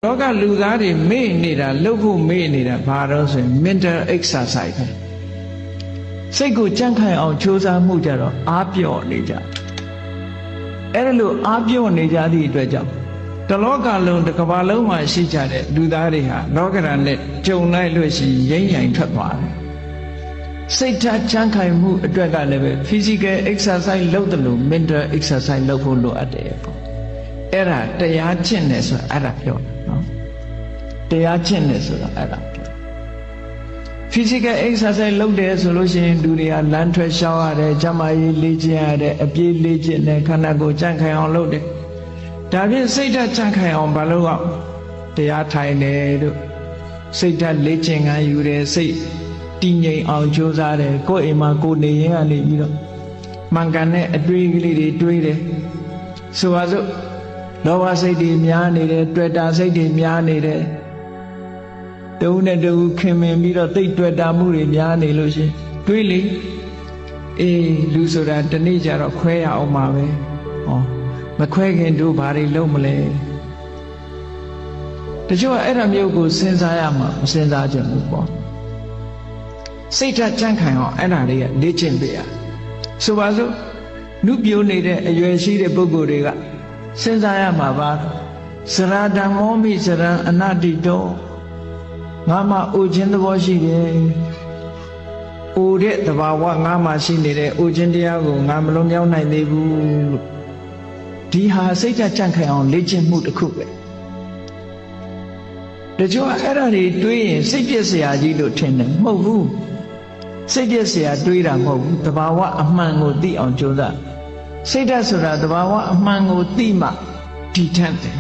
လောကလူသားတွေမေ့နေတာလှုပ်ဖို့မေ့နေတာဘာလို့ဆိုရင် mental exercise ပဲစိတ်ကိုကြံ့ခိုင်အောင်ကြိုးစားမှုကြတော့အားပြော့နေကြအဲ့ဒါလို့အားပြော့နေကြသည့်အတွက်ကြောင့်တလောကလုံးတစ်ကမ္ဘာလုံးမှာရှိကြတဲ့လူသားတွေဟာလောကဓာတ်နဲ့ကြုံလိုက်လို့ရှိရင်ရိမ့်ရိုင်ထွက်သွားတယ်စိတ်ဓာတ်ကြံ့ခိုင်မှုအတွက်ကလည်းပဲ physical exercise လုပ်တယ်လို့ mental exercise လုပ်ဖို့လိုအပ်တယ်ပေါ့အဲ့ဒါတရားကျင့်တယ်ဆိုတာအဲ့ဒါပြောတာနော်တရားကျင့်တယ်ဆိုတာအဲ့ဒါပြော physical exercise လုပ်တယ်ဆိုလို့ရှိရင်လူတွေကလမ်းထွက်ရှောက်ရတယ်ကျန်းမာရေးလေ့ကျင့်ရတယ်အပြေးလေ့ကျင့်တယ်ခန္ဓာကိုယ်ကြံ့ခိုင်အောင်လုပ်တယ်ဒါဖြင့်စိတ်ဓာတ်ကြံ့ခိုင်အောင်မလုပ်အောင်တရားထိုင်တယ်တို့စိတ်ဓာတ်လေ့ကျင့်ခန်းယူတယ်စိတ်တည်ငြိမ်အောင်ကြိုးစားတယ်ကိုယ်အိမ်မှာကိုယ်နေရင်ကနေပြီးတော့မှန်ကန်တဲ့အတွေးကလေးတွေတွေးတယ်ဆိုပါစို့လောဘစိတ်တွေများနေတယ်တွေ့တာစိတ်တွေများနေတယ်တူနဲ့တူခင်မင်ပြီးတော့သိတွေ့တာမှုတွေများနေလို့ရှင်တွေးလေအေးလူဆိုတာတနေ့ကျတော့ခွဲရအောင်ပါပဲဟောမခွဲခင်တို့ဘာတွေလုပ်မလဲတချို့ကအဲ့ဒါမျိုးကိုစဉ်းစားရမှာမစဉ်းစားကြဘူးပေါ့စိတ်ဓာတ်ကြံ့ခိုင်အောင်အဲ့ဒါတွေကလေ့ကျင့်ပေးရဆိုပါစို့နုပြိုးနေတဲ့အရွယ်ရှိတဲ့ပုဂ္ဂိုလ်တွေကစဉ်းစားရမှာပါစရာဓမ္မောမိစရံအနတ္တိတောငါမှအိုခြင်းသဘောရှိတယ်အိုတဲ့သဘာဝငါမှရှိနေတဲ့အိုခြင်းတရားကိုငါမလွန်မြောက်နိုင်သေးဘူးလို့ဒီဟာစိတ်ဓာတ်ကြံ့ခိုင်အောင်လေ့ကျင့်မှုတစ်ခုပဲတချို့ကအဲ့ဒါတွေတွေးရင်စိတ်ပြည့်စရာကြီးလို့ထင်တယ်မဟုတ်ဘူးစိတ်ပြည့်စရာတွေးတာမဟုတ်ဘူးသဘာဝအမှန်ကိုသိအောင်ကြိုးစားစိတ်ဓာတ်ဆိုတာသဘာဝအမှန်ကိုသိမှတည်ထက်တယ်